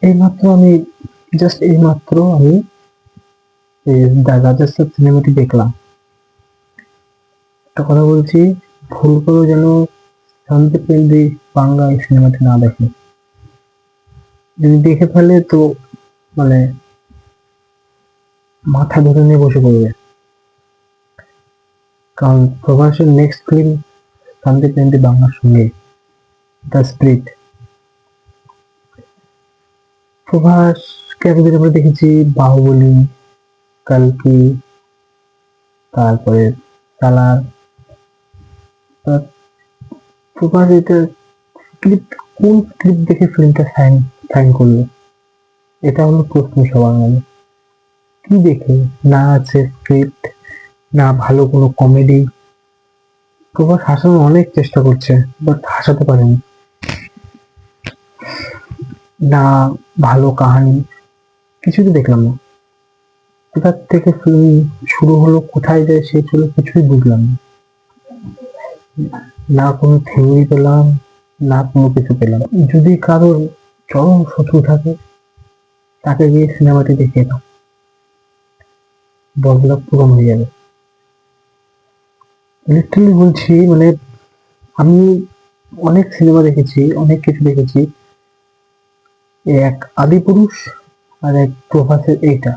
এইমাত্র আমি দ্য রাজস্থান সিনেমাটি দেখলাম। একটা কথা বলছি, ভুল করে যেন শান্তি প্রেমজি বাংলা এই সিনেমাটি না দেখে। যদি দেখে ফেলে তো মানে মাথা ধরে নিয়ে বসে পড়বে। কারণ প্রভাসের নেক্সট ফিল্ম শান্তি প্রেমজি বাংলার সঙ্গে দ্য স্প্লিট। প্রভাসকে এতদিন আমরা দেখেছি বাহুবলী, কালকি, তারপরে সালার। প্রভাস এটা স্ক্রিপ্ট, কোন স্ক্রিপ্ট দেখে ফিল্মটা সাইন সাইন করলো? এটা হলো প্রশ্ন সবার মনে। কি দেখে? না আছে স্ক্রিপ্ট, না ভালো কোনো কমেডি। প্রভাস হাসানোর অনেক চেষ্টা করছে, বাট হাসাতে পারেনি। না ভালো কাহানি, কিছুই তো দেখলাম না। কোথার থেকে ফিল্ম শুরু হলো, কোথায় যায় শেষ হলো, কিছুই বুঝলাম না। না কোনো থিওরি পেলাম, না কোনো কিছু পেলাম। যদি কারোর চরম শত্রু থাকে, তাকে গিয়ে সিনেমাটি দেখিয়ে দাও, বড়লোক পূরণ হয়ে যাবে। লিটারালি বলছি, মানে আমি অনেক সিনেমা দেখেছি, অনেক কিছু দেখেছি। এক আদিপুরুষ আর এক প্রভাসের এইটা,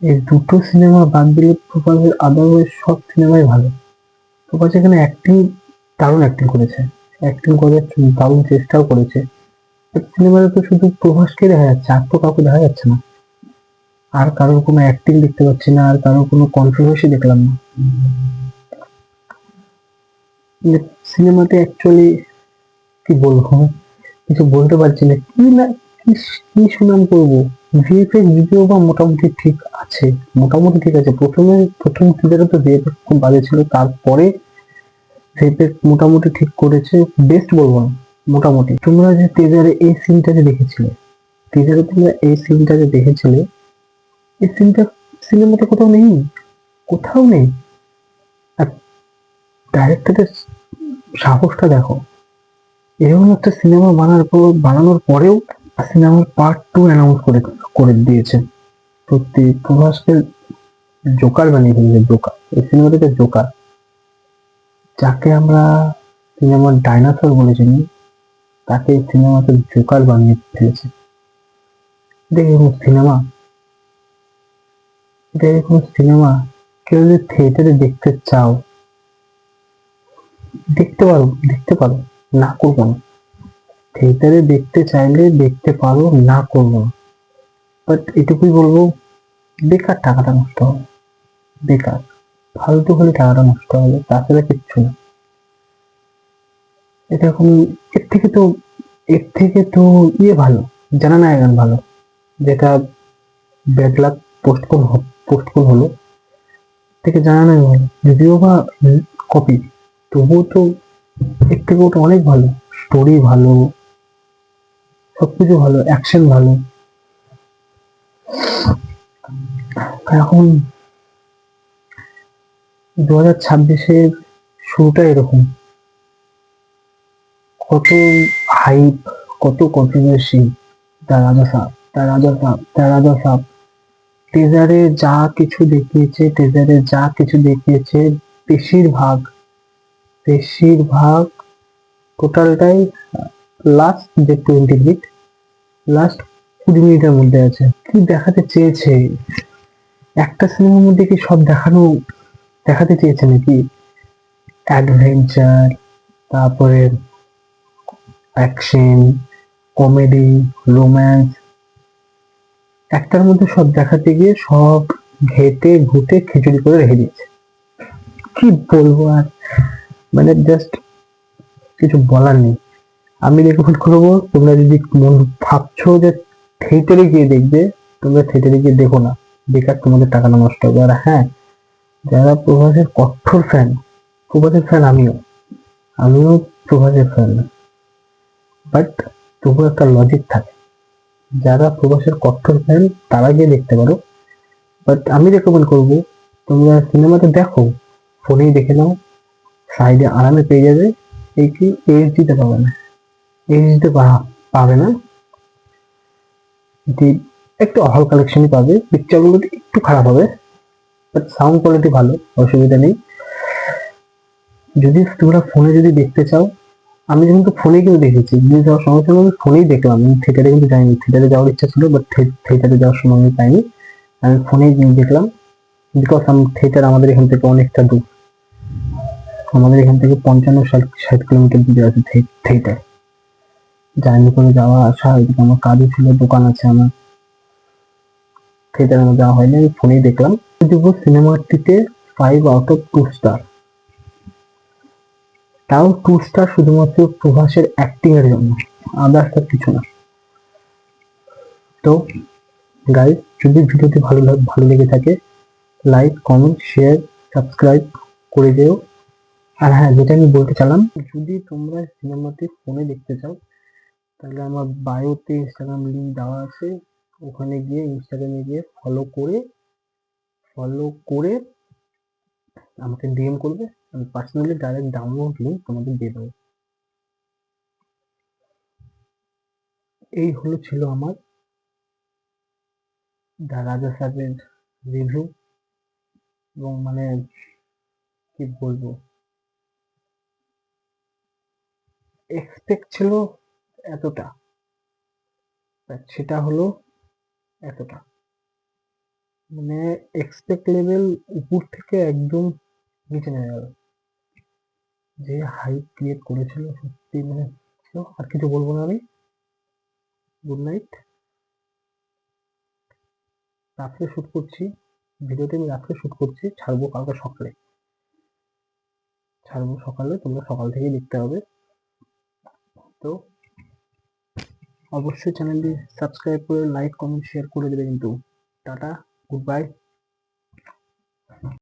এই দুটো সিনেমা বাদ দিলে প্রভাসের আদারওয়াইজ সব সিনেমাই ভালো। প্রভাস এখানে অ্যাক্টিং, দারুণ অ্যাক্টিং করেছে, অ্যাক্টিং করার দারুণ চেষ্টাও করেছে। সিনেমাতে তো শুধু প্রভাসকে দেখা যাচ্ছে, আর তো কাউকে দেখা যাচ্ছে না। আর কারোর কোনো অ্যাক্টিং দেখতে পাচ্ছি না, আর কারোর কোনো কন্ট্রোভার্সি দেখলাম না। সিনেমাতে অ্যাকচুয়ালি কি বলবো, কিছু বলতে পারছি না। কি না, কি সুনাম করবো? ভিএফএক্স যদিও বা মোটামুটি ঠিক আছে, মোটামুটি ঠিক আছে। প্রথম টিজারে তো ভিএফএক্স খুব বাজে ছিল, তারপরে ভিএফএক্স মোটামুটি ঠিক করেছে। বেস্ট বলবো না, মোটামুটি। তোমরা যে টিজারে এই সিনটা যে দেখেছিলে, টিজারে তোমরা এই সিনটা যে দেখেছিলে, এই সিনটা সিনেমাতে কোথাও নেই, কোথাও নেই। আর ডাইরেক্টরের সাহসটা দেখো, এরকম একটা সিনেমা বানানোর পরেও সিনেমার পার্ট 2 অ্যানাউন্স করে করে দিয়েছে। সত্যি প্রভাসকে জোকার বানিয়ে ফেলেছে, জোকার। এই সিনেমাটাতে জোকার, যাকে আমরা সিনেমার ডাইনোসর বলেছিলাম, তাকে এই সিনেমাতে জোকার বানিয়ে ফেলেছে। এটা এরকম সিনেমা, এটা এরকম সিনেমা কেউ যদি থিয়েটারে দেখতে চাও, দেখতে পারো, না করবো না। থিয়েটারে দেখতে চাইলে দেখতে পারো, না করবো না। বাট এটুকুই বলবো, বেকার টাকাটা নষ্ট হবে, বেকার ফালতু হলে টাকাটা নষ্ট হবে, তাছাড়া কিচ্ছু না। এটা এখন এর থেকে তো এর থেকে তো ইয়ে ভালো, জানা না গান ভালো, যেটা ব্যাড লাক পোস্টপোন হলো। থেকে জানা নাই ভালো, যদিও বা কপি, তবুও তো এর থেকে ওটা অনেক ভালো। স্টোরি ভালো, সবকিছু ভালো, অ্যাকশন ভালো। এখন 2026-এর শুরুটা এরকম, কত হাইপ, কত কন্ট্রোভার্সি। তার রাজা সাব টেজারে যা কিছু দেখিয়েছে বেশিরভাগ বেশিরভাগ টোটালটাই লাস্ট যে 20 মিনিট, লাস্ট 20 মিনিটের মধ্যে আছে। কি দেখাতে চেয়েছে? একটা সিনেমার মধ্যে কি সব দেখাতে চেয়েছে নাকি? অ্যাডভেঞ্চার, তারপরে অ্যাকশন, কমেডি, রোম্যান্স, একটার মধ্যে সব দেখাতে গিয়ে সব ঘেটে ঘুটে খিচুড়ি করে রেখে দিয়েছে। কি বলবো আর, মানে জাস্ট কিছু বলার নেই। আমি রেকমেন্ড করবো, তোমরা যদি ভাবছো যে থিয়েটারে গিয়ে দেখবে, তোমরা থিয়েটারে গিয়ে দেখো না, বেকার তোমাদের টাকাটা নষ্ট হবে। আর হ্যাঁ, যারা প্রভাসের কঠোর ফ্যান, প্রভাসের ফ্যান আমিও প্রভাসের ফ্যান, বাট তবু একটা লজিক থাকে। যারা প্রভাসের কঠোর ফ্যান তারা গিয়ে দেখতে পারো, বাট আমি রেকমেন্ড করবো তোমরা সিনেমাটা দেখো, ফোনেই দেখে নাও, সাইডে আরামে পেয়ে যাবে। এই কি এইচডিতে পাবে না, এইচডিতে পাবে না। এটি একটু হল কালেকশনই পাবে, পিকচারগুলো একটু খারাপ হবে, বাট সাউন্ড কোয়ালিটি ভালো, অসুবিধা নেই। যদি তোমরা ফোনে যদি দেখতে চাও, আমি কিন্তু ফোনে কিন্তু দেখেছি, নিয়ে যাওয়ার সঙ্গে সঙ্গে আমি ফোনেই দেখলাম, আমি থিয়েটারে কিন্তু যাইনি। থিয়েটারে যাওয়ার ইচ্ছা ছিল, বাট থিয়েটারে যাওয়ার সময় আমি পাইনি, আমি ফোনেই দেখলাম। বিকজ থিয়েটার আমাদের এখান থেকে অনেকটা দূর, আমাদের এখান থেকে 55-60 কিলোমিটার দূরে আছে থিয়েটার। জার্নি করে যাওয়া আসা, এদিকে আমার কাজও ছিল, দোকান আছে আমার, থিয়েটারে আমার যাওয়া হয়নি, আমি ফোনেই দেখলাম। দেবো সিনেমাটিতে 5 আউট অফ 2 স্টার। তাও 2 স্টার শুধুমাত্র প্রভাসের অ্যাক্টিং এর জন্য, আদার্স আর কিছু না। তো গাইজ, যদি ভিডিওটি ভালো লেগে থাকে, লাইক, কমেন্ট, শেয়ার, সাবস্ক্রাইব করে দিও। আর হ্যাঁ, যেটা আমি বলতে চাইলাম, যদি তোমরা সিনেমাটি ফোনে দেখতে চাও, তাহলে আমার বায়োতে ইনস্টাগ্রাম লিঙ্ক দেওয়া আছে, ওখানে গিয়ে ইনস্টাগ্রামে গিয়ে ফলো করে আমাকে ডিএম করবে, আমি পার্সোনালি ডাইরেক্ট ডাউনলোড লিঙ্ক তোমাদের দিয়ে দেবো। এই ছিল আমার দ্য রাজা সাহেবের রিভিউ, এবং মানে কি বলবো, এক্সপেক্ট ছিল এতটা, but সেটা হলো এতটা, মানে এক্সপেক্ট লেভেল উপর থেকে একদম নিচে নেমে গেল। যে হাইপ ক্রিয়েট করেছিল, সত্যি মানে, তো আর কিছু বলবো না আমি। Good night. রাত্রে শুট করছি, ভিডিওটি আমি রাত্রে শুট করছি, ছাড়বো সকালে, তোমরা সকাল থেকেই দেখতে হবে। তো অবশ্যই চ্যানেলটি সাবস্ক্রাইব করে লাইক, কমেন্ট, শেয়ার করে দেবে কিন্তু। Tata, good bye.